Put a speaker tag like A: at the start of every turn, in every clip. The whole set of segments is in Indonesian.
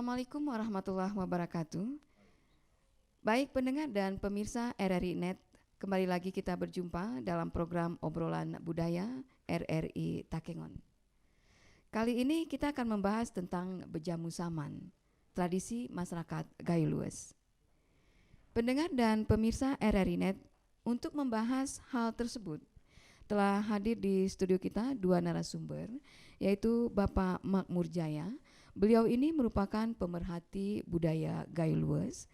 A: Assalamualaikum warahmatullahi wabarakatuh. Baik pendengar dan pemirsa RRI Net, kembali lagi kita berjumpa dalam program obrolan budaya RRI Takengon. Kali ini kita akan membahas tentang Bejamu Saman, tradisi masyarakat Gayo Lues. Pendengar dan pemirsa RRI Net, untuk membahas hal tersebut telah hadir di studio kita dua narasumber, yaitu Bapak Makmur Jaya. Beliau ini merupakan pemerhati budaya Gayo Lues.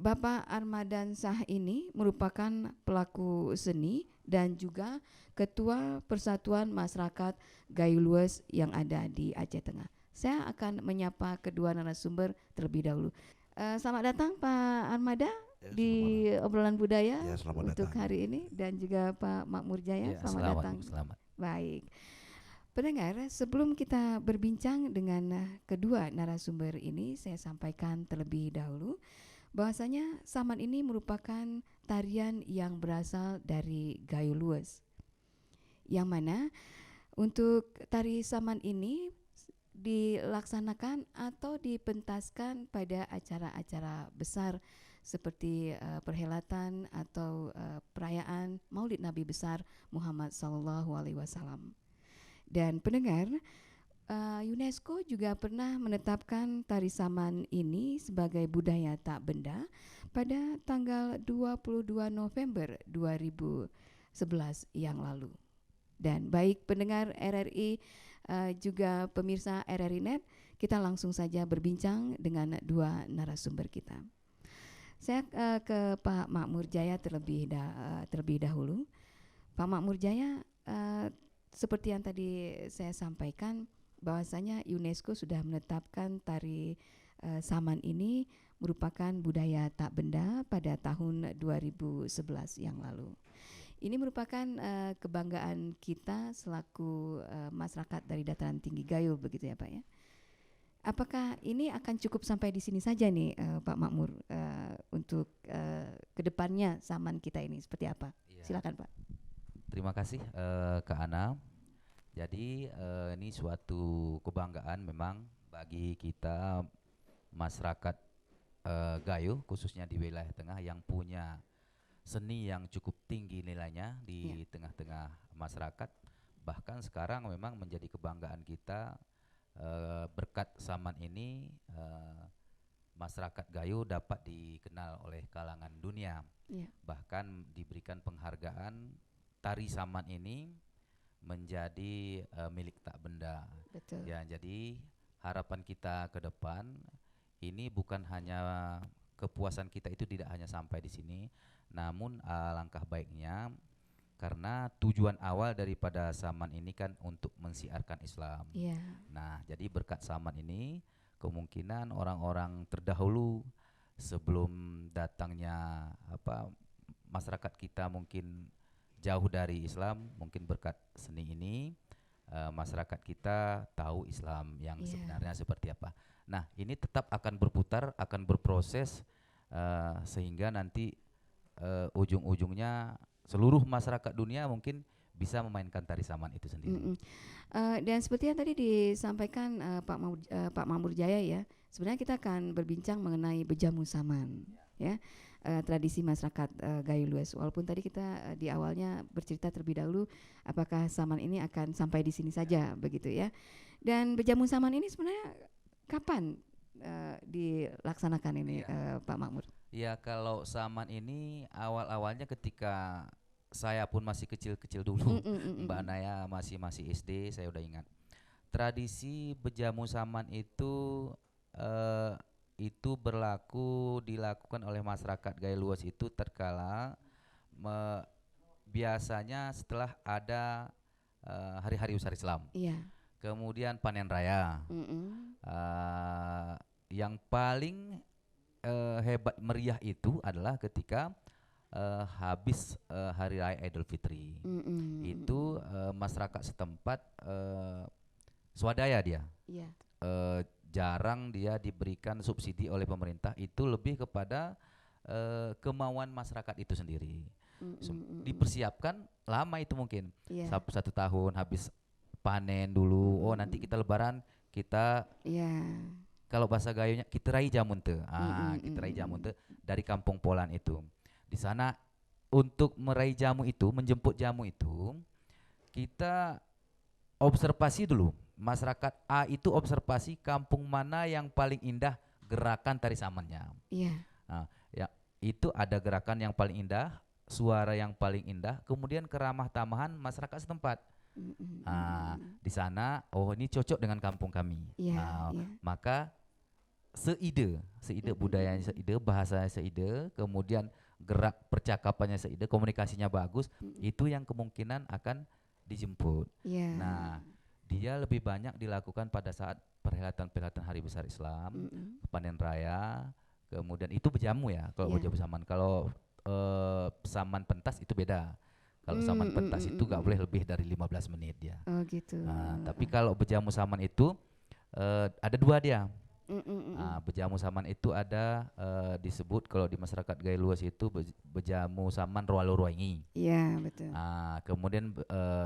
A: Bapak Armadan Shah ini merupakan pelaku seni dan juga Ketua Persatuan Masyarakat Gayo Lues yang ada di Aceh Tengah. Saya akan menyapa kedua narasumber terlebih dahulu. Selamat datang Pak Armada di obrolan budaya untuk datang hari ini, dan juga Pak Makmur Jaya. Selamat datang.
B: Selamat.
A: Baik. Pendengar, sebelum kita berbincang dengan kedua narasumber ini, saya sampaikan terlebih dahulu bahwasanya saman ini merupakan tarian yang berasal dari Gayo Lues, yang mana untuk tari saman ini dilaksanakan atau dipentaskan pada acara-acara besar seperti perhelatan atau perayaan Maulid Nabi besar Muhammad SAW. Dan pendengar, UNESCO juga pernah menetapkan tari saman ini sebagai budaya tak benda pada tanggal 22 November 2011 yang lalu. Dan baik pendengar RRI juga pemirsa RRI Net, kita langsung saja berbincang dengan dua narasumber kita. Saya ke Pak Makmur Jaya terlebih dahulu. Pak Makmur Jaya, seperti yang tadi saya sampaikan, bahwasanya UNESCO sudah menetapkan tari saman ini merupakan budaya tak benda pada tahun 2011 yang lalu. Ini merupakan kebanggaan kita selaku masyarakat dari dataran tinggi Gayo, begitu ya Pak ya. Apakah ini akan cukup sampai di sini saja nih Pak Makmur, untuk kedepannya saman kita ini seperti apa? Ya. Silakan Pak.
B: Terima kasih Kak Ana. Jadi ini suatu kebanggaan memang bagi kita masyarakat Gayo, khususnya di wilayah tengah, yang punya seni yang cukup tinggi nilainya di tengah-tengah masyarakat. Bahkan sekarang memang menjadi kebanggaan kita, berkat saman ini masyarakat Gayo dapat dikenal oleh kalangan dunia. Bahkan diberikan penghargaan tari saman ini menjadi milik tak benda.
A: Betul.
B: Ya, jadi harapan kita ke depan ini bukan hanya kepuasan kita itu tidak hanya sampai di sini, namun langkah baiknya, karena tujuan awal daripada saman ini kan untuk mensiarkan Islam. Nah, jadi berkat saman ini kemungkinan orang-orang terdahulu sebelum datangnya masyarakat kita mungkin jauh dari Islam, mungkin berkat seni ini masyarakat kita tahu Islam yang sebenarnya seperti apa. Nah, ini tetap akan berputar, akan berproses sehingga nanti ujung-ujungnya seluruh masyarakat dunia mungkin bisa memainkan tari saman itu sendiri.
A: Dan seperti yang tadi disampaikan Pak Makmur Jaya ya, sebenarnya kita akan berbincang mengenai Bejamu Saman, ya. Tradisi masyarakat Gayo Lues. Walaupun tadi kita di awalnya bercerita terlebih dahulu apakah saman ini akan sampai di sini saja, begitu ya. Dan Bejamu Saman ini sebenarnya kapan dilaksanakan ini, Pak Makmur?
B: Ya, kalau saman ini awal-awalnya ketika saya pun masih kecil-kecil dulu, Mbak Naya masih SD, saya udah ingat. Tradisi Bejamu Saman itu dilakukan oleh masyarakat Gayo Lues itu terkala biasanya setelah ada hari-hari besar Islam. Kemudian panen raya. Yang paling hebat meriah itu adalah ketika habis hari raya Idul Fitri. Itu masyarakat setempat swadaya dia. Jarang dia diberikan subsidi oleh pemerintah, itu lebih kepada kemauan masyarakat itu sendiri. Dipersiapkan lama itu mungkin 1 tahun, habis panen dulu, nanti kita lebaran kita kalau bahasa Gayonya Kiterai Jamun teu. Kiterai Jamun
A: Mm-mm.
B: teu dari Kampung Polan itu. Di sana untuk meraih jamu itu, menjemput jamu itu, kita observasi dulu. Masyarakat A itu observasi kampung mana yang paling indah gerakan tari samannya.
A: Iya.
B: Nah, ya itu ada gerakan yang paling indah, suara yang paling indah, kemudian keramah tamahan masyarakat setempat.
A: Mm-mm, mm-mm.
B: Di sana, oh ini cocok dengan kampung kami.
A: Iya, iya.
B: Maka seide budayanya
A: Mm-mm,
B: seide, bahasanya seide, kemudian gerak percakapannya seide, komunikasinya bagus,
A: mm-mm.
B: itu yang kemungkinan akan dijemput.
A: Iya.
B: Nah, dia lebih banyak dilakukan pada saat perhelatan-perhelatan hari besar Islam,
A: Mm-mm.
B: panen raya, kemudian itu berjamu ya, kalau
A: Iya.
B: berjamu saman. Kalau saman pentas itu beda. Kalau saman pentas itu gak boleh lebih dari 15 menit ya.
A: Oh gitu.
B: Tapi kalau berjamu saman itu ada dua dia.
A: Mm-mm.
B: Bejamu saman itu ada disebut kalau di masyarakat Gaya Luas itu bejamu saman roalo roengi.
A: Iya, betul.
B: Kemudian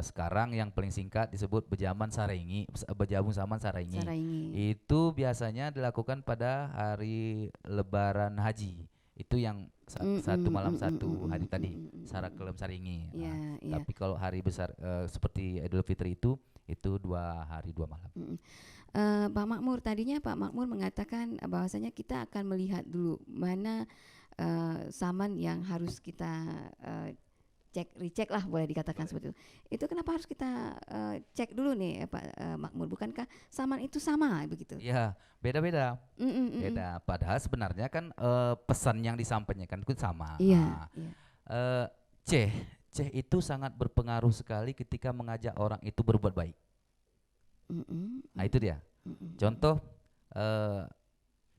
B: sekarang yang paling singkat disebut bejaman sarengi, bejamu saman sarengi.
A: Sarangi.
B: Itu biasanya dilakukan pada hari Lebaran Haji. Itu yang satu malam satu hari tadi, Sarakelem Saringi.
A: Iya, iya.
B: Tapi kalau hari besar seperti Idul Fitri itu 2 hari 2 malam.
A: Pak Makmur, tadinya Pak Makmur mengatakan bahwasanya kita akan melihat dulu mana saman yang harus kita recheck lah, boleh dikatakan seperti itu. Itu kenapa harus kita cek dulu nih Pak Makmur? Bukankah saman itu sama begitu?
B: Ya, beda-beda.
A: Mm-mm.
B: Beda. Padahal sebenarnya kan pesan yang disampaikan itu sama.
A: Iya, iya.
B: Eh, Ceh itu sangat berpengaruh sekali ketika mengajak orang itu berbuat baik.
A: Mm-mm.
B: Nah itu dia.
A: Mm-mm.
B: Contoh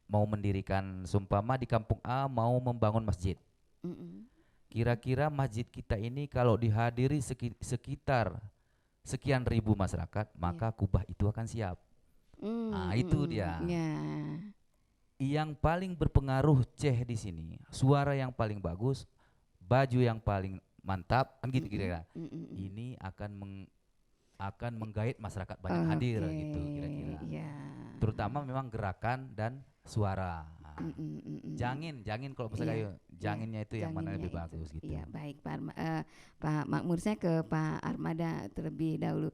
B: mau mendirikan sumpama di kampung A mau membangun masjid.
A: Mm-mm.
B: Kira-kira masjid kita ini kalau dihadiri sekitar sekian ribu masyarakat, maka kubah itu akan siap. Itu dia.
A: Yeah.
B: Yang paling berpengaruh Ceh di sini, suara yang paling bagus, baju yang paling mantap, kan gitu kira-kira. Ini akan menggait masyarakat banyak hadir gitu kira-kira.
A: Yeah.
B: Terutama memang gerakan dan suara. Jangin kalau bahasa Gayo, janginnya itu yang mana lebih bagus gitu.
A: Iya, baik Pak Makmur, saya ke Pak Armada terlebih dahulu.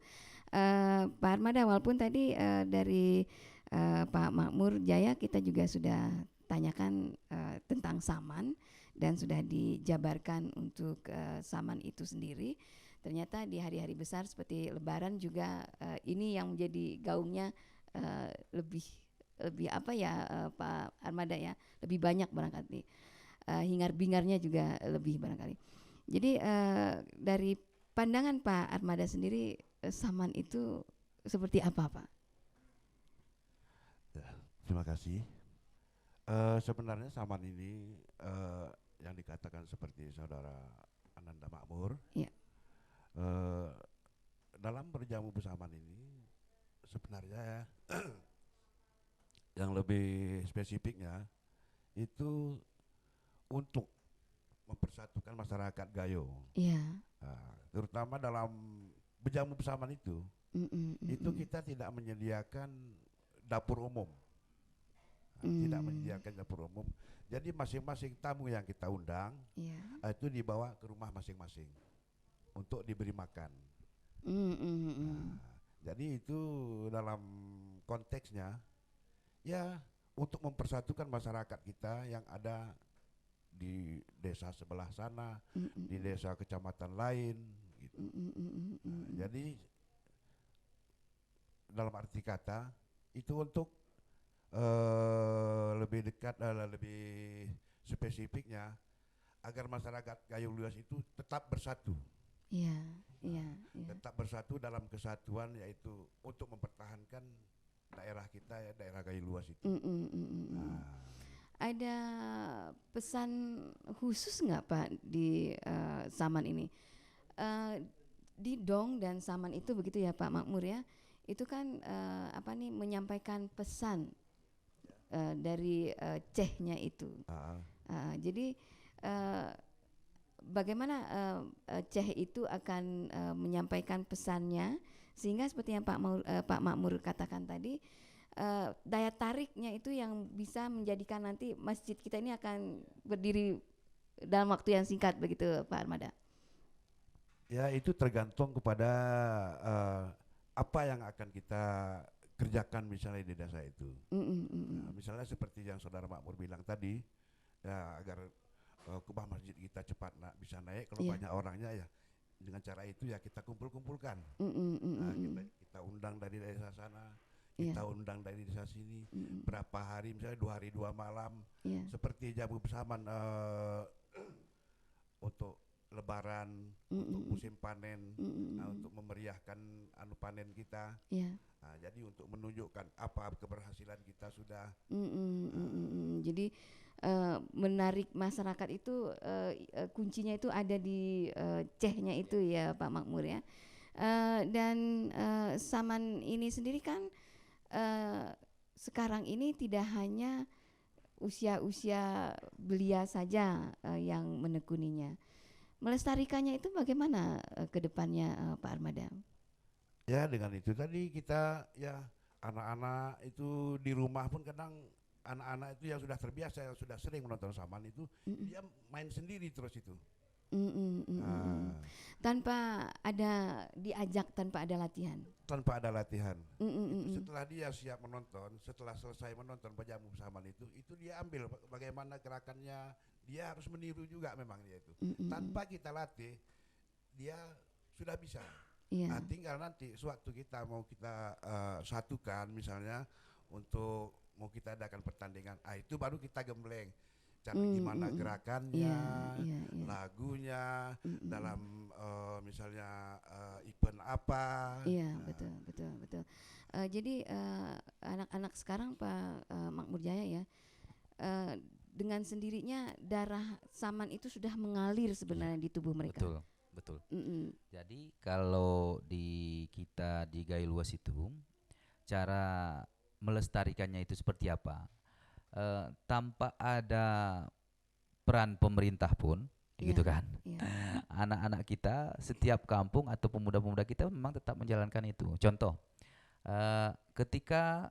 A: Pak Armada, walaupun tadi dari Pak Makmur Jaya kita juga sudah tanyakan tentang saman dan sudah dijabarkan untuk saman itu sendiri. Ternyata di hari-hari besar seperti Lebaran juga ini yang menjadi gaungnya lebih apa ya Pak Armada ya, lebih banyak barangkali, hingar-bingarnya juga lebih barangkali. Jadi dari pandangan Pak Armada sendiri, saman itu seperti apa Pak?
C: Ya, terima kasih. Sebenarnya saman ini yang dikatakan seperti saudara Ananda Makmur,
A: Ya.
C: dalam berjamu bersamaan ini sebenarnya yang lebih spesifiknya itu untuk mempersatukan masyarakat Gayo.
A: Iya.
C: Terutama dalam berjamu bersamaan itu kita tidak menyediakan dapur umum. Tidak menyediakan dapur umum. Jadi masing-masing tamu yang kita undang itu dibawa ke rumah masing-masing untuk diberi makan. Jadi itu dalam konteksnya ya untuk mempersatukan masyarakat kita yang ada di desa sebelah sana, di desa kecamatan lain gitu. Jadi dalam arti kata itu untuk lebih dekat, lebih spesifiknya agar masyarakat Gayo Luas itu tetap bersatu.
A: Iya.
C: Tetap bersatu dalam kesatuan, yaitu untuk mempertahankan daerah kita ya, daerah Gayo Luas itu.
A: Ada pesan khusus nggak Pak di saman ini? Di dong dan saman itu begitu ya Pak Makmur ya, itu kan menyampaikan pesan dari cehnya itu. Jadi bagaimana ceh itu akan menyampaikan pesannya sehingga seperti yang Pak Makmur katakan tadi, daya tariknya itu yang bisa menjadikan nanti masjid kita ini akan berdiri dalam waktu yang singkat begitu Pak Armada?
C: Ya itu tergantung kepada apa yang akan kita kerjakan misalnya di desa itu. Nah, misalnya seperti yang Saudara Makmur bilang tadi, ya agar kubah masjid kita cepat bisa naik, kalau banyak orangnya ya dengan cara itu ya kita kumpul-kumpulkan. Nah, kita undang dari desa sana, kita undang dari desa sini, berapa hari misalnya 2 hari 2 malam, seperti jamu besaman untuk Lebaran, untuk musim panen, untuk memeriahkan panen kita. Nah, jadi untuk menunjukkan apa keberhasilan kita sudah.
A: Jadi menarik masyarakat itu kuncinya itu ada di cehnya itu ya Pak Makmur ya. Dan Saman ini sendiri kan sekarang ini tidak hanya usia-usia belia saja yang menekuninya. Melestarikannya itu bagaimana ke depannya Pak Armada?
C: Ya dengan itu tadi kita ya anak-anak itu di rumah pun kadang anak-anak itu yang sudah terbiasa, yang sudah sering menonton Saman itu dia main sendiri terus itu.
A: Tanpa ada diajak, tanpa ada latihan.
C: Tanpa ada latihan. Setelah dia siap menonton, setelah selesai menonton Pajamu Saman itu dia ambil bagaimana gerakannya, dia harus meniru juga memang dia itu. Tanpa kita latih, dia sudah bisa. Nah, tinggal nanti sewaktu kita mau kita satukan misalnya untuk mau kita adakan pertandingan, itu baru kita gembleng. Cara gimana gerakannya, lagunya, dalam misalnya event apa.
A: Betul. Jadi anak-anak sekarang Pak Makmur Jaya ya, dengan sendirinya darah Saman itu sudah mengalir sebenarnya di tubuh mereka.
B: Betul. Jadi kalau kita di Gailuas itu cara melestarikannya itu seperti apa? Tanpa ada peran pemerintah pun, gitu kan? Anak-anak kita setiap kampung atau pemuda-pemuda kita memang tetap menjalankan itu. Contoh, ketika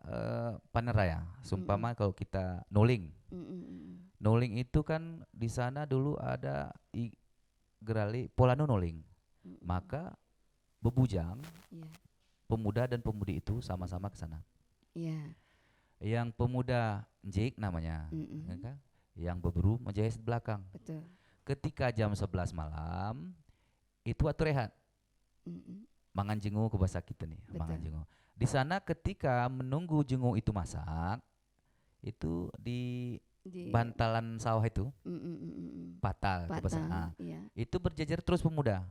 B: panen raya, seumpama kalau kita noling, noling itu kan di sana dulu ada gerali polano noling, maka bebujang, pemuda dan pemudi itu sama-sama ke sana. Yang pemuda njik namanya, kan? Yang beberu menjahit belakang.
A: Betul.
B: Ketika jam 11 malam itu waktu rehat. Mangan jengu ke bahasa kita nih, mangan jengu. Di sana ketika menunggu jengu itu masak, itu di bantalan sawah itu, patal ke bahasa. Itu berjejer terus pemuda.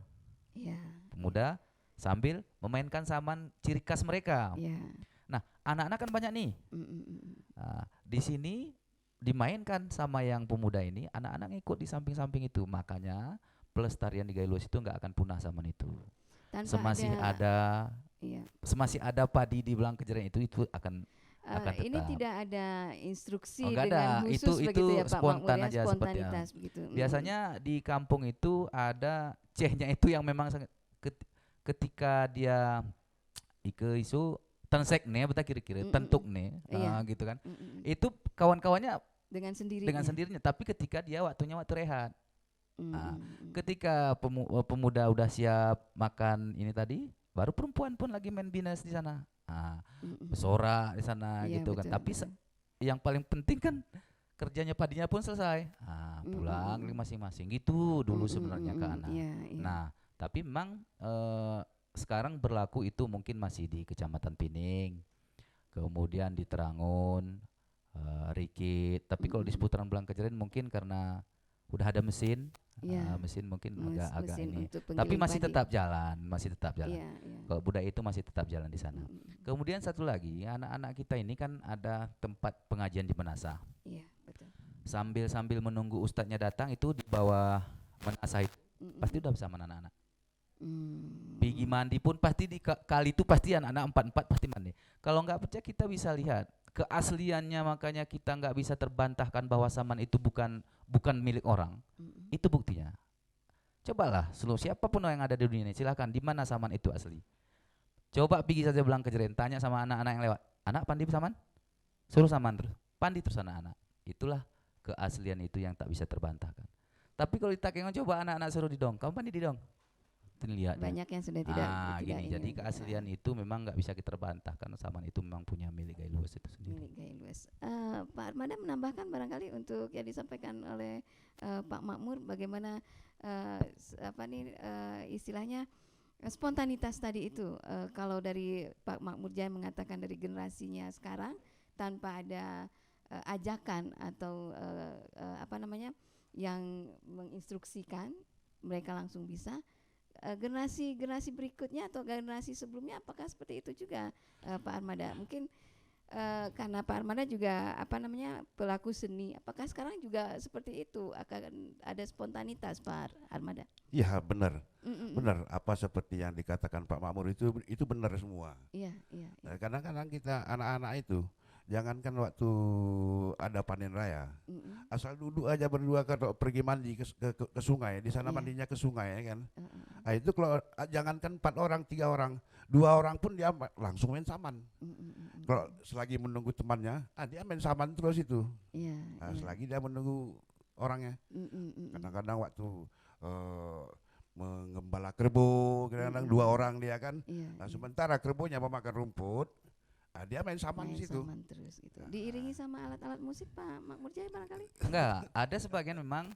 B: Pemuda sambil memainkan Saman ciri khas mereka. Nah, anak-anak kan banyak nih. Di sini dimainkan sama yang pemuda ini, anak-anak ngikut di samping-samping itu. Makanya pelestarian di Gailuas itu nggak akan punah Saman itu. Semasih ada padi di belang kejeren itu akan tetap.
A: Ini tidak ada instruksi
B: dengan
A: ada. Khusus
B: itu
A: begitu ya Pak
B: spontan
A: Makmur,
B: aja
A: spontanitas begitu.
B: Biasanya di kampung itu ada cehnya itu yang memang ketika dia isu tensek nih, betul kira-kira tentuk nih, gitu kan. Itu kawan-kawannya dengan sendirinya. Tapi ketika dia waktu rehat, ketika pemuda udah siap makan ini tadi, baru perempuan pun lagi main binas di sana, bersorak di sana, gitu kan. Tapi yang paling penting kan kerjanya padinya pun selesai, pulang masing-masing. Gitu dulu sebenarnya ke anak. Nah, tapi memang sekarang berlaku itu mungkin masih di Kecamatan Pining, kemudian di Terangun, Rikit. Tapi kalau di seputaran Belang Kejeren mungkin karena udah ada mesin, mesin mungkin agak ini. Tapi masih tetap jalan. Kalau budaya itu masih tetap jalan di sana. Kemudian satu lagi, anak-anak kita ini kan ada tempat pengajian di Menasah. Sambil menunggu ustadznya datang itu di bawah Menasah itu pasti udah bersama anak-anak. Pergi mandi pun pasti di kali itu pasti anak-anak 4 pasti mandi. Kalau nggak percaya kita bisa lihat keasliannya, makanya kita nggak bisa terbantahkan bahwa Saman itu bukan milik orang. Itu buktinya. Cobalah seluruh siapapun yang ada di dunia ini, silakan di mana Saman itu asli. Coba pergi saja Belang Kejeren, tanya sama anak-anak yang lewat, anak pandi saman, suruh saman terus, pandi terus anak-anak. Itulah keaslian itu yang tak bisa terbantahkan. Tapi kalau ditakengin coba anak-anak suruh didong, kamu pandi didong, itu lihat dia.
A: Banyak yang sudah tidak
B: Gini,
A: ini
B: jadi
A: untuk,
B: keaslian itu memang nggak bisa kita terbantahkan. Saman itu memang punya milik Gai Luwes itu sendiri.
A: milik Gai Luwes. Pak Armada menambahkan barangkali untuk yang disampaikan oleh Pak Makmur, bagaimana istilahnya spontanitas tadi itu. Kalau dari Pak Makmur Jaya mengatakan dari generasinya sekarang tanpa ada ajakan atau yang menginstruksikan, mereka langsung bisa. Generasi berikutnya atau generasi sebelumnya apakah seperti itu juga, Pak Armada? Mungkin karena Pak Armada juga pelaku seni, apakah sekarang juga seperti itu, akan ada spontanitas, Pak Armada?
C: Iya, benar. Benar apa seperti yang dikatakan Pak Makmur itu benar semua.
A: Iya.
C: Nah, kadang-kadang kita anak-anak itu jangankan waktu ada panen raya, asal duduk aja berdua pergi mandi ke sungai, di sana mandinya ke sungai ya kan. Nah, itu kalau jangankan 4 orang, 3 orang, 2 orang pun dia langsung main saman. Kalau selagi menunggu temannya, dia main saman terus itu. Nah, selagi dia menunggu orangnya. Kadang-kadang waktu mengembala kerbau, kadang-kadang 2 orang dia kan. Nah, sementara kerbaunya memakan rumput, dia main saman di situ.
A: Saman terus gitu. Diiringi sama alat-alat musik Pak Makmur Jaya barangkali?
B: Enggak, ada sebagian memang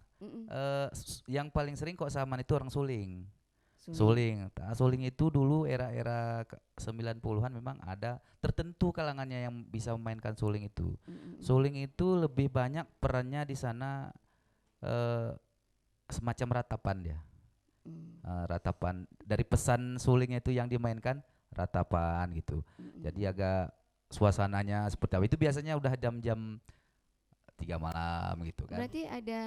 B: yang paling sering kok saman itu orang suling. Suling itu dulu era-era 90-an memang ada tertentu kalangannya yang bisa memainkan suling itu. Suling itu lebih banyak perannya di sana semacam ratapan dia. Ratapan dari pesan sulingnya itu yang dimainkan ratapan gitu. Jadi agak suasananya seperti apa. Itu biasanya udah jam-jam 3 malam gitu kan.
A: Berarti ada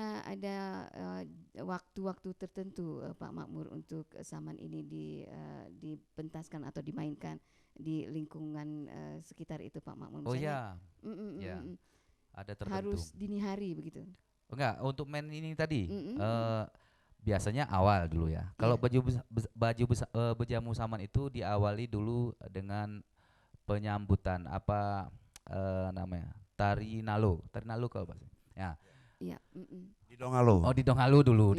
A: waktu-waktu tertentu, Pak Makmur, untuk saman ini dipentaskan atau dimainkan di lingkungan sekitar itu, Pak Makmur?
B: Oh
A: ya.
B: Ya, ada tertentu.
A: Harus dini hari begitu?
B: Enggak, untuk main ini tadi biasanya awal dulu ya. Kalau bejamu saman itu diawali dulu dengan penyambutan namanya tari nalo kalau bahasa. Ya.
A: Iya.
C: Di Dongalo.
B: Oh, di Dongalo dulu,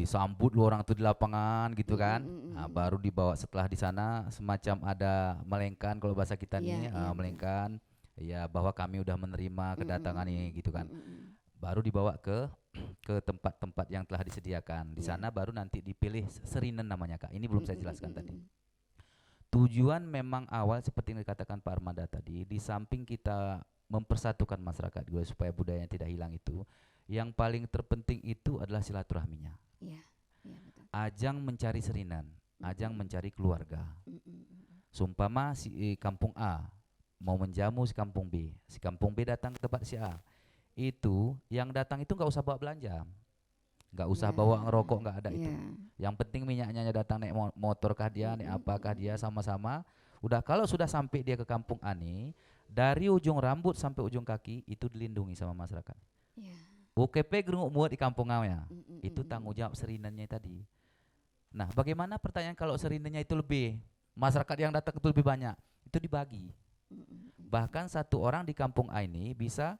B: sambut lu orang tuh di lapangan gitu kan. Nah, baru dibawa setelah di sana semacam ada melengkan kalau bahasa kita nih, melengkan ya bahwa kami udah menerima kedatangan nih gitu kan. Baru dibawa ke tempat-tempat yang telah disediakan. Di sana baru nanti dipilih serinen namanya, Kak. Ini belum saya jelaskan tadi. Tujuan memang awal seperti yang dikatakan Pak Armada tadi, di samping kita mempersatukan masyarakat juga supaya budayanya tidak hilang itu, yang paling terpenting itu adalah silaturahminya.
A: Iya, betul.
B: Ajang mencari serinan, ajang mencari keluarga. Sumpama si kampung A mau menjamu si kampung B datang ke tempat si A. Itu yang datang itu nggak usah bawa belanja, nggak usah bawa ngerokok, nggak ada itu. Yang penting minyaknya datang naik motor kah dia, naik apakah dia, sama-sama. Udah kalau sudah sampai dia ke kampung Ani, dari ujung rambut sampai ujung kaki itu dilindungi sama masyarakat. UKP gerunguk muat di kampung awnya, itu tanggung jawab serinannya tadi. Nah, bagaimana pertanyaan kalau serinannya itu lebih, masyarakat yang datang itu lebih banyak, itu dibagi. Bahkan satu orang di kampung A ini bisa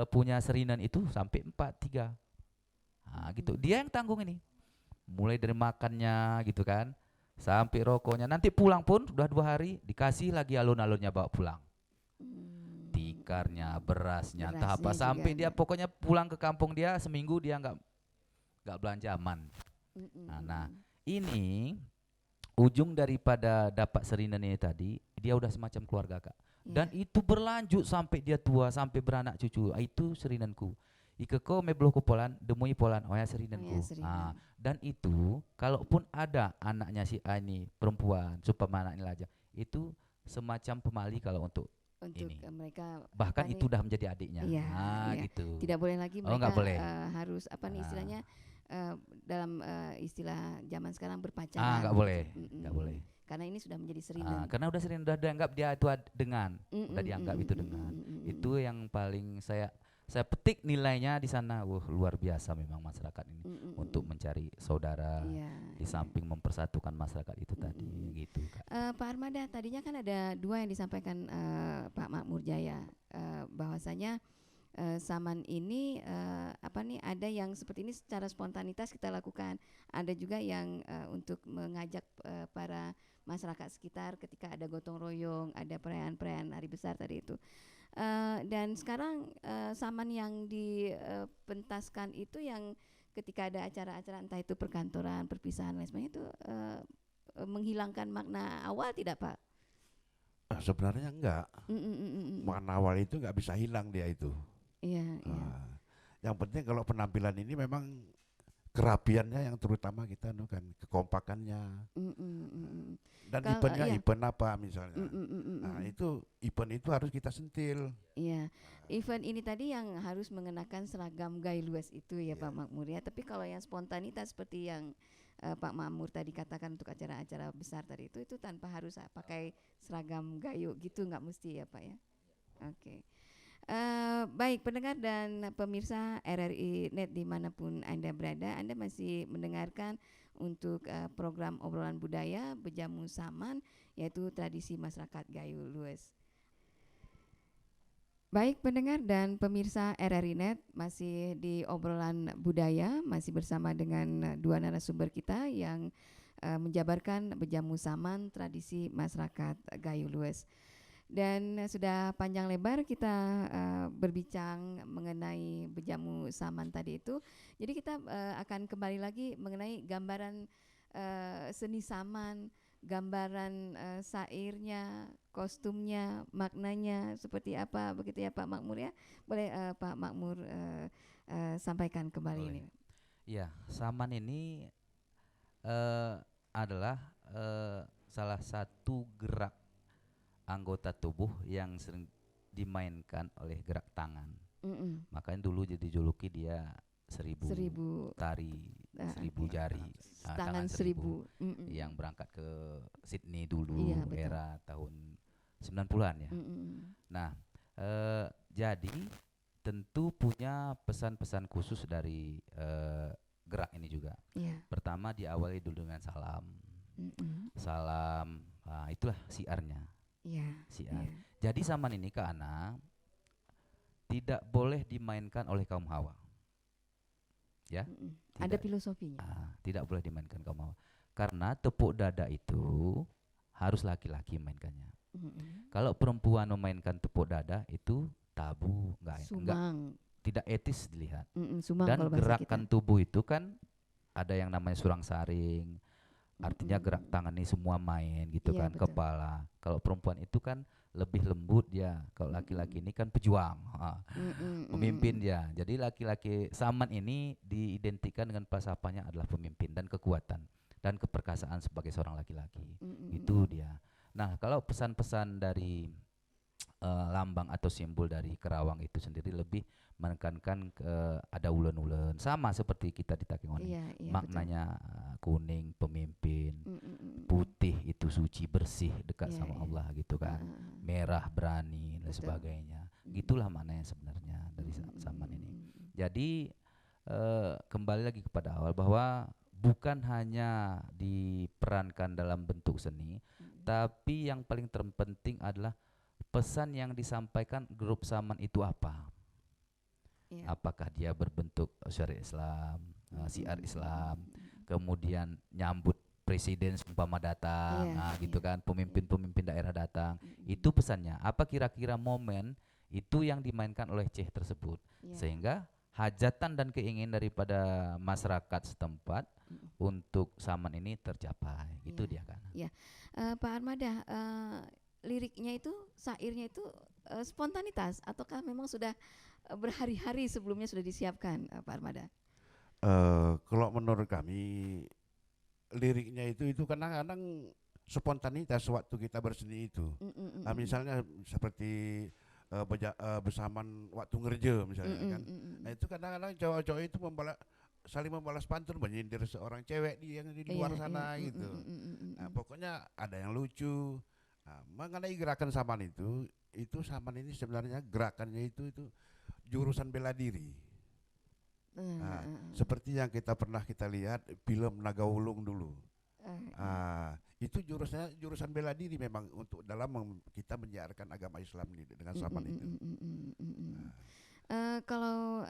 B: punya serinan itu sampai 4-3. Nah, gitu. Dia yang tanggung ini. Mulai dari makannya gitu kan, sampai rokoknya. Nanti pulang pun udah 2 hari dikasih lagi alun-alunnya bawa pulang. Tikarnya, berasnya, entah apa, sampai dia pokoknya pulang ke kampung dia seminggu dia nggak belanja aman. Nah, ini ujung daripada dapat serinan ini tadi, dia udah semacam keluarga, Kak. Dan itu berlanjut sampai dia tua, sampai beranak cucu. Itu serinanku. Ikeko mebloh polan, demui polan, oh ya serinanku. Dan itu, kalaupun ada anaknya si A ini perempuan, supaya anak ini aja, itu semacam pemali kalau untuk ini.
A: Mereka
B: bahkan itu udah menjadi adiknya. Gitu.
A: Tidak boleh lagi mereka
B: nggak boleh.
A: Harus istilahnya dalam istilah zaman sekarang berpacaran.
B: Nggak boleh. Nggak boleh.
A: Karena ini sudah menjadi serinan.
B: Karena udah sering udah dianggap dia itu dengan, udah dianggap itu dengan. Itu yang paling saya saya petik nilainya di sana, luar biasa memang masyarakat ini untuk mencari saudara,
A: Iya,
B: di
A: iya.
B: samping mempersatukan masyarakat itu tadi, gitu Kak.
A: Pak Armada, tadinya kan ada dua yang disampaikan Pak Makmur Jaya, bahwasanya Saman ini ada yang seperti ini secara spontanitas kita lakukan, ada juga yang untuk mengajak para masyarakat sekitar ketika ada gotong royong, ada perayaan-perayaan hari besar tadi itu. Dan sekarang Saman yang dipentaskan itu yang ketika ada acara-acara entah itu perkantoran, perpisahan lain sebagainya itu menghilangkan makna awal tidak Pak?
C: Sebenarnya enggak. Makna awal itu enggak bisa hilang dia itu.
A: Iya, iya.
C: Yang penting kalau penampilan ini memang kerapiannya yang terutama kita kan, kekompakannya. Dan eventnya event apa misalnya. Nah itu event itu harus kita sentil.
A: Iya, event ini tadi yang harus mengenakan seragam gaya luas itu ya Pak Makmur ya. Tapi kalau yang spontanitas seperti yang Pak Makmur tadi katakan untuk acara-acara besar tadi itu tanpa harus pakai seragam gayo gitu, nggak mesti ya Pak ya. Oke. Baik pendengar dan pemirsa RRI Net dimanapun Anda berada, Anda masih mendengarkan untuk program obrolan budaya Bejamu Saman, yaitu tradisi masyarakat Gayo Lues. Baik pendengar dan pemirsa RRI Net, masih di obrolan budaya, masih bersama dengan dua narasumber kita yang menjabarkan Bejamu Saman, tradisi masyarakat Gayo Lues. Dan sudah panjang lebar kita berbincang mengenai Bejamu Saman tadi itu. Jadi kita akan kembali lagi mengenai gambaran seni Saman, gambaran sairnya, kostumnya, maknanya seperti apa, begitu ya Pak Makmur ya. Boleh Pak Makmur sampaikan kembali ini.
B: Ya, Saman ini adalah salah satu gerak anggota tubuh yang sering dimainkan oleh gerak tangan. Makanya dulu jadi juluki dia seribu tari, 1000 jari,
A: tangan 1000
B: yang berangkat ke Sydney dulu, era tahun 90-an ya. Nah, jadi tentu punya pesan-pesan khusus dari gerak ini juga. Pertama diawali dulu dengan salam. Salam, itulah siarnya. Siar. Jadi Saman ini ke anak tidak boleh dimainkan oleh kaum hawa. Ya.
A: Ada filosofinya.
B: Tidak boleh dimainkan kaum hawa. Karena tepuk dada itu harus laki-laki mainkannya. Kalau perempuan memainkan tepuk dada itu tabu, enggak tidak etis dilihat. Dan gerakan tubuh itu kan ada yang namanya surang-saring. Artinya gerak tangan ini semua main gitu kan, betul. Kepala. Kalau perempuan itu kan lebih lembut dia. Kalau laki-laki ini kan pejuang, pemimpin dia. Jadi laki-laki Saman ini diidentikan dengan falsafahnya adalah pemimpin dan kekuatan dan keperkasaan sebagai seorang laki-laki. Itu dia. Nah, kalau pesan-pesan dari lambang atau simbol dari Kerawang itu sendiri lebih menekankan ada ulen-ulen sama seperti kita di Takengon. Maknanya kuning pemimpin, putih itu suci bersih dekat sama Allah gitu kan, merah berani dan sebagainya. Gitulah maknanya sebenarnya dari Saman ini. Jadi kembali lagi kepada awal bahwa bukan hanya diperankan dalam bentuk seni, tapi yang paling terpenting adalah pesan yang disampaikan grup Saman itu apa? Apakah dia berbentuk syariat Islam, syiar Islam, kemudian nyambut presiden umpama datang, gitu kan, pemimpin-pemimpin daerah datang, itu pesannya. Apa kira-kira momen itu yang dimainkan oleh Ceh tersebut, sehingga hajatan dan keinginan daripada masyarakat setempat untuk Saman ini tercapai, itu dia kan.
A: Pak Armada, liriknya itu, sairnya itu spontanitas ataukah memang sudah berhari-hari sebelumnya sudah disiapkan, Pak Armada?
C: Kalau menurut kami liriknya itu kadang-kadang spontanitas waktu kita berseni itu. Misalnya seperti bersamaan waktu ngerja misalnya kan. Nah itu kadang-kadang cowok-cowok itu saling membalas pantun, menyindir seorang cewek yang di luar sana gitu. Nah pokoknya ada yang lucu. Nah, mengenai gerakan Saman itu Saman ini sebenarnya gerakannya itu jurusan bela diri. Seperti yang pernah kita lihat film Naga Wulung dulu. Itu jurusan bela diri memang untuk dalam kita menyiarkan agama Islam dengan Saman itu.
A: Kalau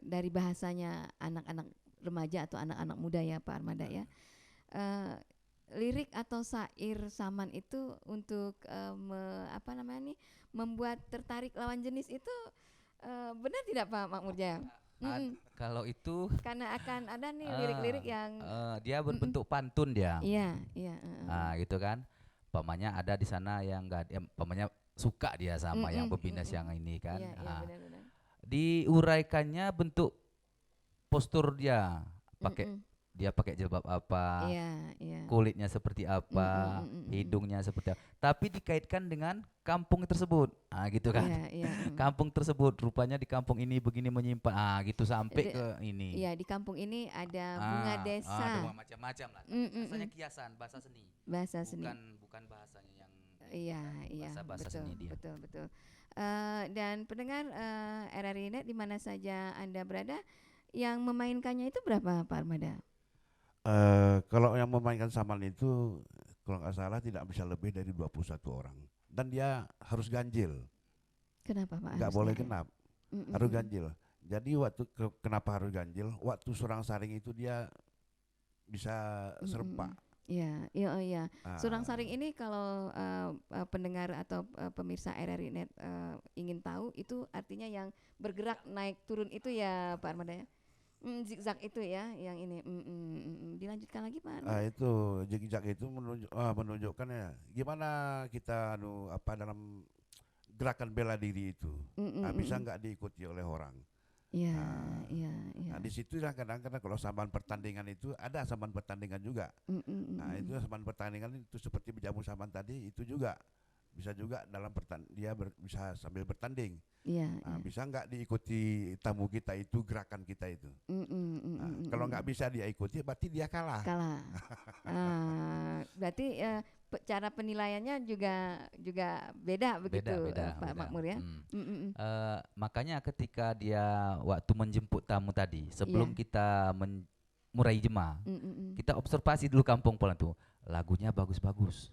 A: dari bahasanya anak-anak remaja atau anak-anak muda ya Pak Armada ya, lirik atau syair Saman itu untuk membuat tertarik lawan jenis itu benar tidak Pak Makmur Jaya?
B: Kalau itu
A: karena akan ada nih lirik-lirik yang
B: dia berbentuk pantun dia.
A: Iya.
B: Gitu kan. Pamannya ada di sana yang enggak, pamannya suka dia sama yang pebines yang ini kan.
A: Benar-benar.
B: Diuraikannya bentuk postur dia, dia pakai jilbab apa, kulitnya seperti apa, hidungnya seperti apa, tapi dikaitkan dengan kampung tersebut, gitu kan. Kampung tersebut, rupanya di kampung ini begini menyimpan, gitu sampai ke ini.
A: Iya, di kampung ini ada bunga desa.
B: Ada macam-macam lah. Bahasanya kiasan, bahasa seni.
A: Bahasa seni.
B: Bukan bahasanya yang bahasa seni dia.
A: Betul. Dan pendengar RRI Net di mana saja Anda berada, yang memainkannya itu berapa Pak Armada?
C: Kalau yang memainkan Saman itu kalau nggak salah tidak bisa lebih dari 21 orang, dan dia harus ganjil.
A: Kenapa Pak?
C: Nggak boleh genap, harus ganjil. Jadi kenapa harus ganjil? Waktu surang saring itu dia bisa serempak.
A: Iya. Surang saring ini kalau pendengar atau pemirsa RRI Net ingin tahu, itu artinya yang bergerak naik turun itu ya Pak Armada ya? Zigzag itu ya, yang ini. Dilanjutkan lagi Pak.
C: Itu zigzag itu menunjukkan ya gimana kita dalam gerakan bela diri itu bisa nggak diikuti oleh orang.
A: Iya.
C: Di situ kadang-kadang kalau samban pertandingan itu ada samban pertandingan juga. Itu samban pertandingan itu seperti berjamu samban tadi itu juga bisa juga dalam dia bisa sambil bertanding. Bisa nggak diikuti tamu kita itu, gerakan kita itu. Kalau nggak bisa dia ikuti, berarti dia kalah.
A: Berarti cara penilaiannya juga beda begitu, Pak Makmur ya.
B: Makanya ketika dia waktu menjemput tamu tadi, sebelum kita murai jemaah, kita observasi dulu kampung Polan tuh, lagunya bagus-bagus.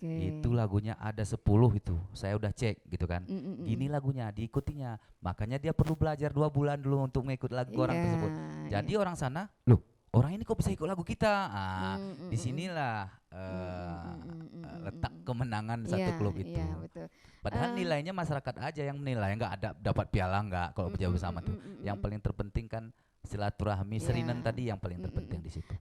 B: Itu lagunya ada 10 itu, saya udah cek gitu kan. Gini lagunya, diikutinya. Makanya dia perlu belajar 2 bulan dulu untuk mengikut lagu orang tersebut. Jadi orang sana, loh, orang ini kok bisa ikut lagu kita? Disinilah letak kemenangan satu klub itu.
A: Betul.
B: Padahal nilainya masyarakat aja yang menilai, nggak ada dapat piala nggak kalau berjalan bersama tuh. Yang paling terpenting kan silaturahmi, serinan tadi yang paling terpenting di situ.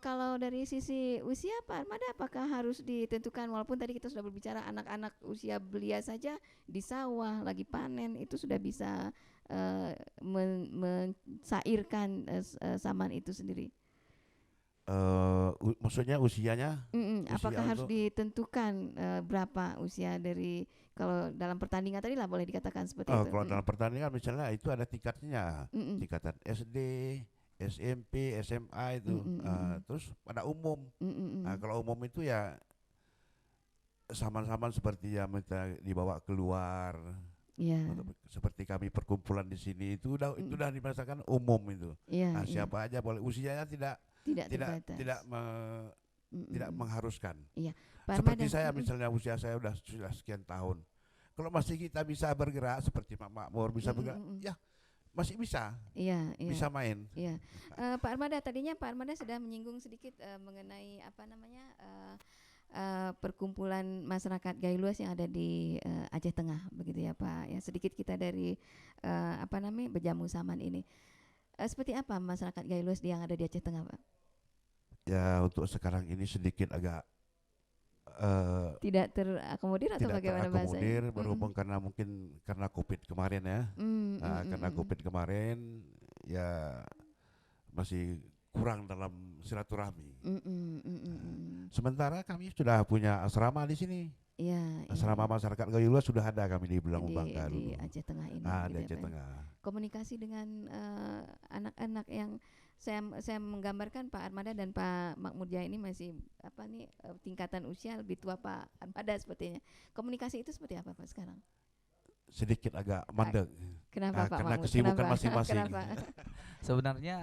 A: Kalau dari sisi usia Pak Armada, apakah harus ditentukan, walaupun tadi kita sudah berbicara anak-anak usia belia saja di sawah lagi panen itu sudah bisa mencairkan Saman itu sendiri?
C: Maksudnya usianya?
A: Apakah harus ditentukan berapa usia dari, kalau dalam pertandingan tadi lah boleh dikatakan seperti itu?
C: Kalau dalam pertandingan misalnya itu ada tingkatnya, tingkatan SD, SMP, SMA itu, terus pada umum. Kalau umum itu ya sama-sama seperti yang dibawa keluar. Seperti kami perkumpulan di sini itu udah dirasakan umum itu. Siapa aja boleh, usianya tidak mengharuskan. Seperti saya misalnya usia saya sudah sekian tahun. Kalau masih kita bisa bergerak seperti Pak Makmur bisa bergerak, ya masih bisa. Bisa main.
A: Pak Armada, tadinya Pak Armada sudah menyinggung sedikit mengenai perkumpulan masyarakat Gayluas yang ada di Aceh Tengah begitu ya Pak. Ya, sedikit kita dari berjamu Saman ini. Seperti apa masyarakat Gayluas yang ada di Aceh Tengah Pak?
C: Ya, untuk sekarang ini sedikit agak
A: tidak terakomodir atau bagaimana bahasanya?
C: Tidak terakomodir, berhubung karena COVID kemarin ya. Karena COVID kemarin ya masih kurang dalam silaturahmi. Sementara kami sudah punya asrama di sini. Asrama masyarakat Gayluas sudah ada kami di Belangong Bangka
A: di Aceh Tengah ini.
C: Di Aceh Tengah.
A: Komunikasi dengan anak-anak yang saya menggambarkan Pak Armada dan Pak Makmur Jaya ini masih tingkatan usia lebih tua Pak Armada sepertinya. Komunikasi itu seperti apa Pak sekarang?
C: sedikit agak mandek.
A: Kenapa Pak
C: Karena
A: Mahmud?
C: kesibukan
A: Kenapa?
C: masing-masing.
A: Kenapa?
B: Sebenarnya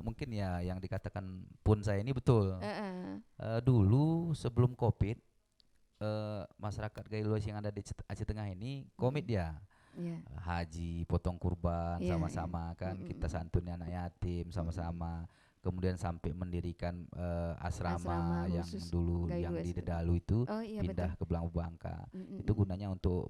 B: mungkin ya yang dikatakan pun saya ini betul.
A: Heeh.
B: Dulu sebelum Covid, masyarakat Gailuas yang ada di Aceh Tengah ini komit dia.
A: Iya.
B: Haji, potong kurban
A: Iya,
B: sama-sama
A: iya.
B: kan, kita santuni anak yatim sama-sama. Kemudian sampai mendirikan
A: Asrama
B: asrama yang
A: khusus
B: dulu yang
A: Gailuas
B: di
A: itu.
B: Dedalu itu
A: Oh iya
B: pindah
A: betul.
B: ke Belang Bangka. Itu gunanya untuk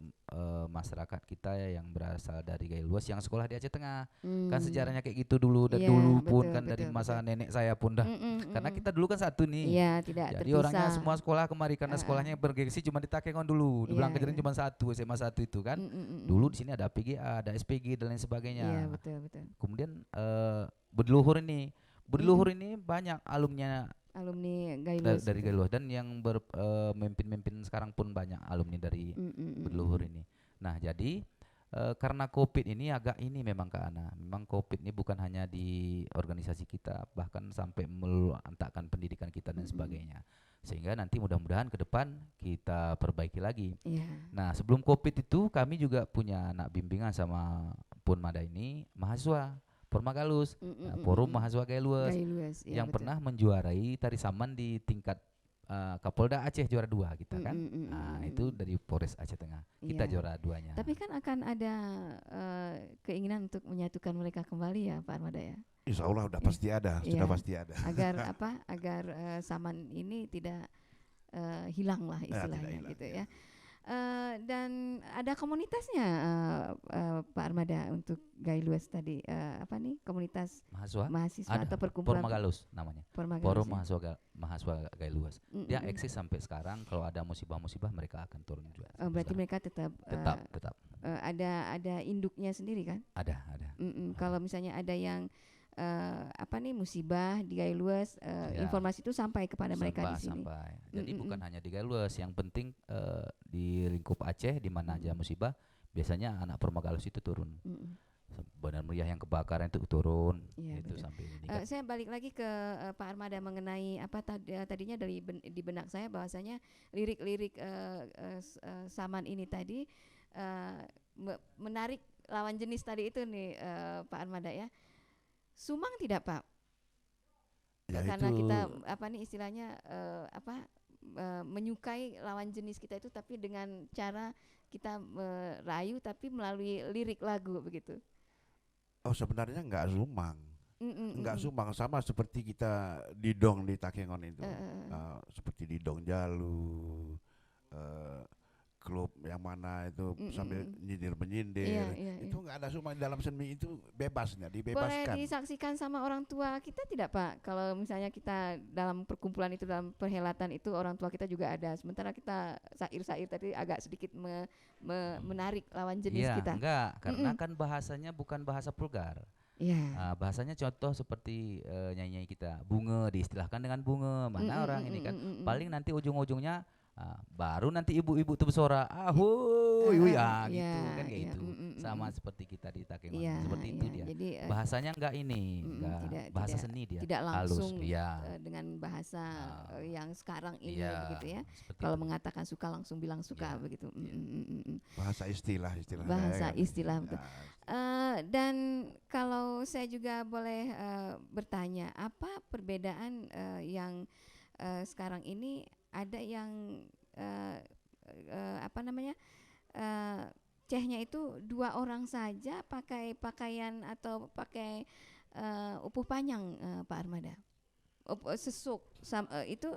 B: masyarakat kita yang berasal dari Gailuas yang sekolah di Aceh Tengah. Kan sejarahnya kayak gitu dulu, dan
A: Iya,
B: dulu pun
A: betul,
B: kan dari
A: betul,
B: masa
A: betul.
B: nenek saya pun dah. Karena kita dulu kan satu nih.
A: Iya, tidak
B: Jadi
A: terpisah.
B: orangnya semua sekolah kemari karena
A: Heeh.
B: sekolahnya bergengsi cuma di Takengon dulu. Di
A: Iya,
B: Belang Kejering
A: iya.
B: cuma satu, SMA 1 itu kan. Dulu di sini ada PGA, ada SPG dan lain
A: Iya,
B: sebagainya.
A: betul, betul.
B: Kemudian Budiluhur ini, Budiluhur ini banyak alumni
A: Alumni Gailuas
B: dari
A: itu.
B: Gailuas, dan yang memimpin sekarang pun banyak alumni dari Budiluhur ini. Nah, jadi karena Covid ini agak ini memang Kak Ana, memang Covid ini bukan hanya di organisasi kita, bahkan sampai melantakkan pendidikan kita dan sebagainya. Sehingga nanti mudah-mudahan ke depan kita perbaiki lagi.
A: Iya.
B: Nah, sebelum Covid itu kami juga punya anak bimbingan sama Punmada ini, mahasiswa Pormagalus, Forum Mahasiswa Gailuas,
A: Gailuas, iya,
B: yang
A: betul.
B: pernah menjuarai tari saman di tingkat Kapolda Aceh juara 2 kita kan. Nah, itu dari Polres Aceh Tengah. Kita
A: Iya.
B: juara 2-nya.
A: Tapi kan akan ada keinginan untuk menyatukan mereka kembali ya Pak Armada ya.
C: Insya Allah udah pasti ada,
A: Iya.
C: sudah pasti ada.
A: Agar apa? Agar saman ini tidak hilang lah istilahnya
C: tidak hilang,
A: gitu
C: ya.
A: ya. Dan ada komunitasnya Pak Armada untuk Gailuas tadi, apa nih, komunitas mahasiswa
B: Ada.
A: atau perkumpulan
B: Pormagalus namanya.
A: Pormagalus
B: Forum
A: ya?
B: Mahasiswa Gailuas. Dia eksis sampai sekarang. Kalau ada musibah-musibah mereka akan turun juga.
A: Oh, berarti mereka tetap
B: tetap
A: ada induknya sendiri kan?
B: ada.
A: Kalau misalnya ada yang apa nih musibah di Gailuas,
B: Ya.
A: informasi itu sampai kepada mereka di sini.
B: Sampai. Jadi bukan hanya di Gailuas, yang penting di lingkup Aceh di mana aja musibah, biasanya anak Pormagalus itu turun. Bandar Meriah yang kebakaran itu turun,
A: Iya,
B: itu
A: betul.
B: sampai ini kan.
A: Saya balik lagi ke Pak Armada mengenai apa tadinya di benak saya bahwasanya lirik-lirik Saman ini tadi menarik lawan jenis tadi itu nih Pak Armada ya. Sumang tidak Pak?
C: Ya,
A: Karena
C: itu
A: kita apa nih istilahnya menyukai lawan jenis kita itu, tapi dengan cara kita merayu tapi melalui lirik lagu begitu.
C: sebenarnya nggak Sumang. Enggak Sumang, sama seperti kita didong di Takengon itu. Seperti didong Jalu, klub yang mana itu sambil menyindir. Itu nggak ada Sumang di dalam seni, itu bebasnya,
A: Boleh
C: dibebaskan.
A: disaksikan sama orang tua kita tidak Pak? Kalau misalnya kita dalam perkumpulan itu, dalam perhelatan itu orang tua kita juga ada. Sementara kita sair-sair tadi agak sedikit menarik lawan jenis
B: Iya,
A: kita.
B: enggak, karena kan bahasanya bukan bahasa vulgar.
A: Iya.
B: Bahasanya contoh seperti nyanyi kita, bunga diistilahkan dengan bunga. Mana orang ini kan paling nanti ujung-ujungnya baru nanti ibu-ibu tuh bersorak, gitu kan kayak gitu. Sama seperti kita di Takengon, seperti itu dia.
A: Jadi,
B: bahasanya enggak ini, enggak bahasa seni dia.
A: tidak langsung
B: halus,
A: dengan bahasa yang sekarang ini
B: iya,
A: begitu ya.
B: seperti
A: Kalau
B: itu.
A: mengatakan suka langsung bilang suka
B: Iya,
A: begitu.
C: Bahasa istilah
A: Bahasa
C: kan.
A: istilah betul. Dan kalau saya juga boleh bertanya, apa perbedaan yang sekarang ini ada yang apa namanya cehnya itu 2 orang saja pakai pakaian atau pakai upuh panjang Pak Armada, sesuk itu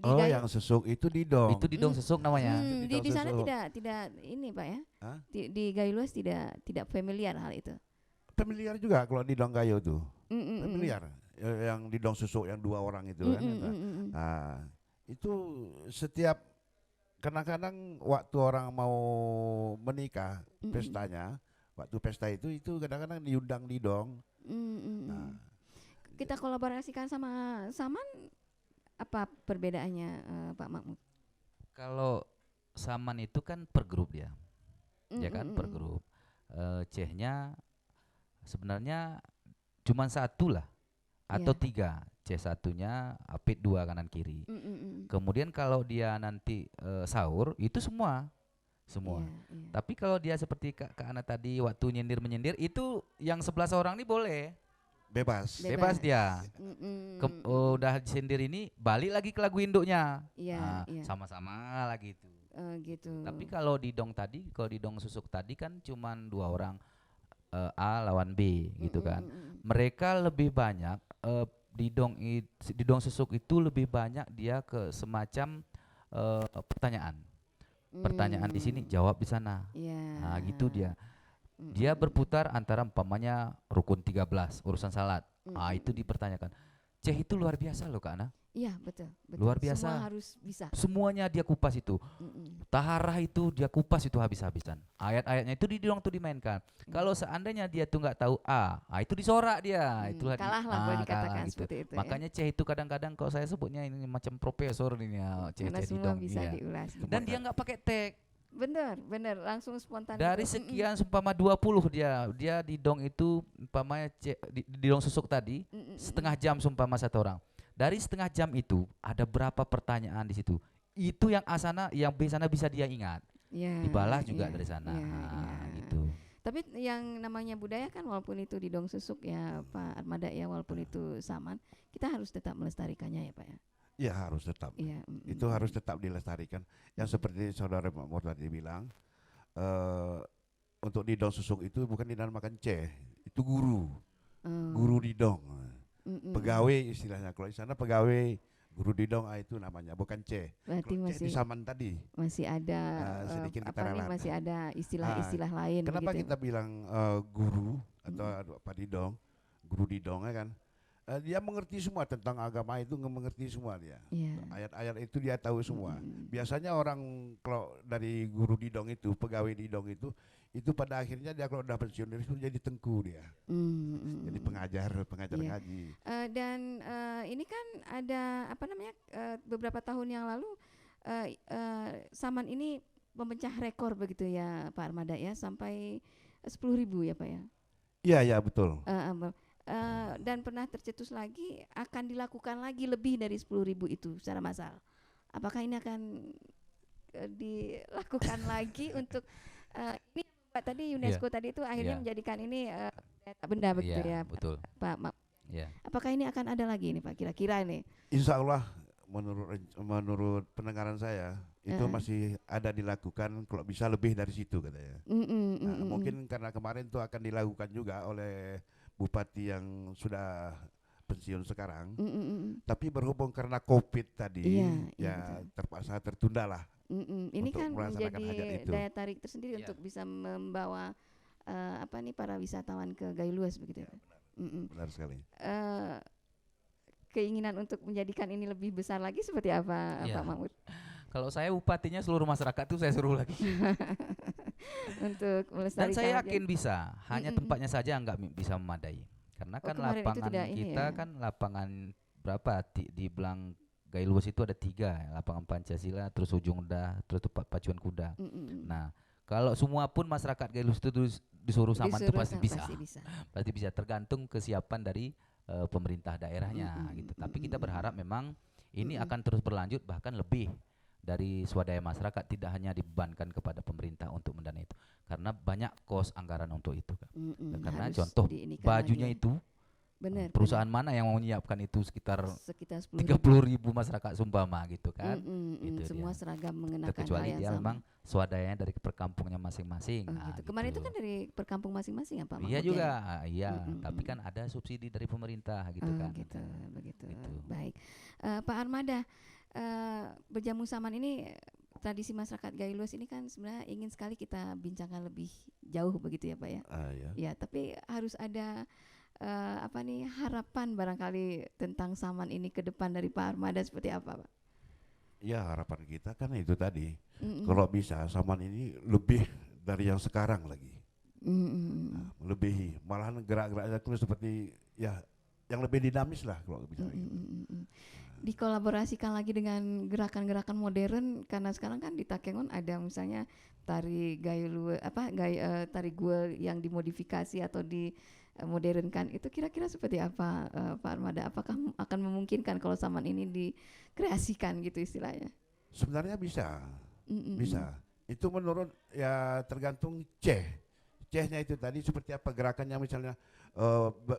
A: di
C: Yang sesuk itu didong.
B: Itu didong sesuk namanya.
A: di sana
C: sesuk.
A: tidak ini Pak ya.
C: Hah?
A: Di Gailuas tidak familiar hal itu.
C: Familiar juga kalau didong gayo tuh. Familiar. Yang didong susuk yang 2 orang itu kan. Nah, itu setiap kadang-kadang waktu orang mau menikah, pestanya, waktu pesta itu kadang-kadang diundang didong. Nah,
A: Kita kolaborasikan sama Saman, apa perbedaannya Pak Mahmud?
B: Kalau Saman itu kan per grup dia. Ya kan, per grup. C-nya sebenarnya cuma 1 lah atau 3. C1-nya apit 2 kanan kiri. Kemudian kalau dia nanti sahur itu semua semua.
A: Iya, iya.
B: Tapi kalau dia seperti Kak Ana tadi waktu menyindir itu yang 11 orang ini boleh.
C: Bebas.
B: Bebas dia. Udah sindir ini balik lagi ke lagu induknya.
A: Iya, iya.
B: Sama-sama lagi itu.
A: Gitu.
B: Tapi kalau di dong tadi, kalau di dong susuk tadi kan cuman 2 orang, A lawan B gitu kan. Mereka lebih banyak di dong susuk itu lebih banyak dia ke semacam pertanyaan. Pertanyaan di sini, jawab di sana. Nah, gitu dia. Dia berputar antara umpamanya rukun 13 urusan salat. Itu dipertanyakan. Ceh itu luar biasa loh Kak Ana.
A: Iya, betul, betul.
B: Luar biasa.
A: Semua harus bisa.
B: Semuanya dia kupas itu. Taharah itu dia kupas itu habis-habisan. Ayat-ayatnya itu didong tuh dimainkan. Kalau seandainya dia tuh nggak tahu itu disorak dia. Itulah
A: kalah lah boleh dikatakan
B: gitu.
A: seperti itu.
B: Makanya Ceh itu kadang-kadang kalau saya sebutnya ini macam profesor ini ya, Ceh
A: Karena
B: di
A: semua
B: dong.
A: bisa
B: Iya.
A: diulas. Gitu.
B: Dan dia nggak pakai tag.
A: Bener, langsung spontan.
B: Dari sekian umpama 20 dia di dong itu umpamanya di dong susuk tadi setengah jam umpama 1 orang. Dari setengah jam itu ada berapa pertanyaan di situ? Itu yang asana yang B sana bisa dia ingat. Dibalas juga dari sana. Gitu.
A: Tapi yang namanya budaya kan walaupun itu di dong susuk ya Pak Armada ya, walaupun itu saman, kita harus tetap melestarikannya ya Pak ya.
C: Ya harus tetap.
A: Iya,
C: Itu harus tetap dilestarikan. Yang seperti saudara Makmur tadi bilang, untuk di dong susuk itu bukan dinamakan Ceh, itu guru. Guru di dong. Pegawai istilahnya. Kalau di sana pegawai, guru di dong itu namanya, bukan Ceh.
A: Berarti
C: Kalau
A: masih
C: Ceh di saman tadi.
A: masih ada
C: sedikit kita
A: apa nih,
C: ralat.
A: masih ada istilah-istilah lain.
C: Kenapa
A: begitu ya,
C: kita bilang guru atau apa di dong, guru di dong ya kan? Dia mengerti semua tentang agama itu, mengerti semua dia. Ayat-ayat itu dia tahu semua. Biasanya orang kalau dari guru di dong itu, pegawai di dong itu pada akhirnya dia kalau udah pensiun itu jadi tengku dia. Jadi pengajar ngaji.
A: Dan ini kan ada apa namanya beberapa tahun yang lalu saman ini memecah rekor begitu ya Pak Armada ya, sampai 10.000 ya Pak ya.
C: Iya betul.
A: Dan pernah tercetus lagi akan dilakukan lagi lebih dari 10.000 itu secara massal. Apakah ini akan dilakukan lagi untuk ini Pak tadi UNESCO tadi itu akhirnya menjadikan ini benda begitu ya
B: betul.
A: Pak. Apakah ini akan ada lagi ini Pak kira-kira ini?
C: Insya Allah menurut pendengaran saya itu masih ada dilakukan, kalau bisa lebih dari situ katanya. Mungkin karena kemarin itu akan dilakukan juga oleh bupati yang sudah pensiun sekarang, tapi berhubung karena COVID tadi, terpaksa tertunda lah.
A: Ini kan menjadi
C: itu.
A: daya tarik tersendiri untuk bisa membawa para wisatawan ke Gayluas begitu ya.
C: Benar sekali.
A: Keinginan untuk menjadikan ini lebih besar lagi seperti apa Pak Mahmud?
B: Kalau saya bupatinya seluruh masyarakat tuh saya suruh lagi.
A: Untuk melestarikan.
B: Dan saya yakin bisa, hanya tempatnya saja nggak bisa memadai. Karena kan lapangan kita kan lapangan berapa di Belang Gayluas itu ada 3, lapangan Pancasila, terus ujung dah, terus tempat pacuan kuda. Nah, kalau semua pun masyarakat Gayluas itu disuruh saman itu pasti bisa. Pasti bisa, tergantung kesiapan dari pemerintah daerahnya gitu. Tapi kita berharap memang ini akan terus berlanjut, bahkan lebih dari swadaya masyarakat, tidak hanya dibebankan kepada pemerintah untuk mendanai itu, karena banyak kos anggaran untuk itu kan. Karena contoh bajunya itu perusahaan mana yang mau menyiapkan itu sekitar 30.000 masyarakat Sumbama gitu kan. Itu
A: semua
B: dia.
A: seragam mengenakan
B: Terkecuali dia
A: sama.
B: memang swadayanya dari perkampungnya masing-masing.
A: Gitu. Kemarin itu kan dari perkampung masing-masing ya Pak Mahmud?
B: Iya juga, tapi kan ada subsidi dari pemerintah gitu kan.
A: Begitu. Baik, Pak Armada, berjamu saman ini, tradisi masyarakat Gayluas ini kan sebenarnya ingin sekali kita bincangkan lebih jauh begitu ya Pak ya. Ya, tapi harus ada harapan barangkali tentang saman ini ke depan dari Pak Armada seperti apa Pak?
C: Ya harapan kita kan itu tadi, kalau bisa saman ini lebih dari yang sekarang lagi, melebihi, malahan gerak-geraknya itu seperti ya yang lebih dinamis lah kalau bisa.
A: Dikolaborasikan lagi dengan gerakan-gerakan modern, karena sekarang kan di Takengon ada misalnya tari tari guel yang dimodifikasi atau dimodernkan. Itu kira-kira seperti apa Pak Armada? Apakah akan memungkinkan kalau saman ini dikreasikan gitu istilahnya?
C: Sebenarnya bisa. Itu menurut ya tergantung C-nya itu tadi seperti apa gerakannya, misalnya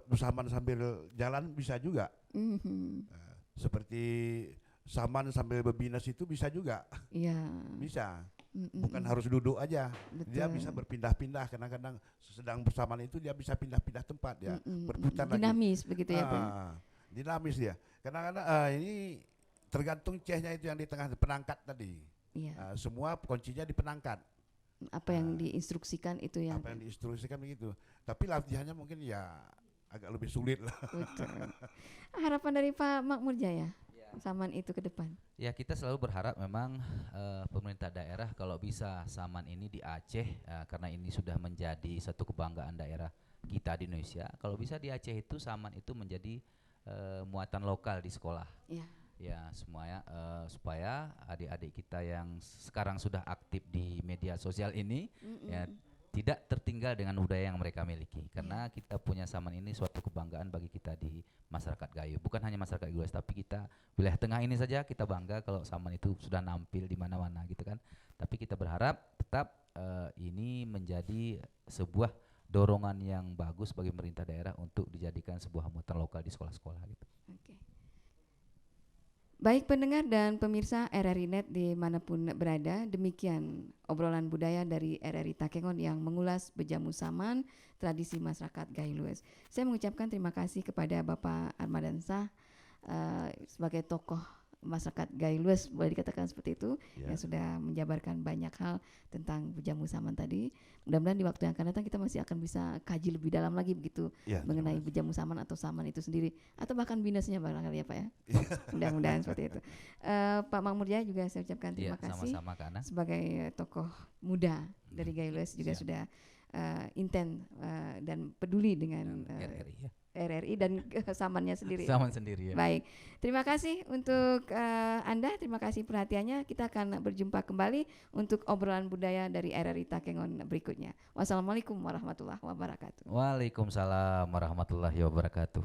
C: bersamaan sambil jalan bisa juga. Seperti saman sambil berbinas itu bisa juga.
A: Iya.
C: Bisa. Bukan harus duduk aja.
A: Betul.
C: Dia bisa berpindah-pindah, kadang-kadang sedang bersamaan itu dia bisa pindah-pindah tempat ya, berputar
A: dinamis
C: lagi.
A: begitu ya Pak.
C: Dinamis dia. Kadang-kadang ini tergantung C-nya itu yang di tengah penangkat tadi.
A: Iya.
C: Semua kuncinya di penangkat.
A: Apa yang diinstruksikan itu yang
C: apa yang diinstruksikan begitu. Tapi latihannya mungkin ya agak lebih sulit lah.
A: betul. Harapan dari Pak Makmur Jaya saman itu ke depan.
B: Ya, kita selalu berharap memang pemerintah daerah kalau bisa saman ini di Aceh, karena ini sudah menjadi satu kebanggaan daerah kita di Indonesia. Kalau bisa di Aceh itu saman itu menjadi muatan lokal di sekolah.
A: Iya.
B: Ya, semuanya supaya adik-adik kita yang sekarang sudah aktif di media sosial ini ya tidak tertinggal dengan budaya yang mereka miliki, karena kita punya saman ini suatu kebanggaan bagi kita di masyarakat Gayo. Bukan hanya masyarakat Gayo, tapi kita wilayah tengah ini saja kita bangga kalau saman itu sudah nampil di mana-mana gitu kan. Tapi kita berharap tetap ini menjadi sebuah dorongan yang bagus bagi pemerintah daerah untuk dijadikan sebuah muatan lokal di sekolah-sekolah gitu.
A: Oke. Baik pendengar dan pemirsa RRI Net dimanapun berada, demikian obrolan budaya dari RRI Takengon yang mengulas bejamu saman, tradisi masyarakat Gayo. Saya mengucapkan terima kasih kepada Bapak Armadansyah sebagai tokoh masyarakat Gayo, boleh dikatakan seperti itu, yang sudah menjabarkan banyak hal tentang bejamu saman tadi. Mudah-mudahan di waktu yang akan datang kita masih akan bisa kaji lebih dalam lagi begitu mengenai bejamu saman atau saman itu sendiri, atau bahkan binasnya barangkali ya Pak ya. Mudah-mudahan seperti itu. Pak Makmur Jaya juga saya ucapkan terima kasih
B: sama-sama, Kana.
A: sebagai tokoh muda dari Gayo juga sudah intent dan peduli dengan RRI dan samannya sendiri.
B: Saman sendiri ya.
A: Baik, terima kasih untuk Anda, terima kasih perhatiannya. Kita akan berjumpa kembali untuk obrolan budaya dari RRI Takengon berikutnya. Wassalamualaikum warahmatullahi wabarakatuh.
B: Waalaikumsalam warahmatullahi wabarakatuh.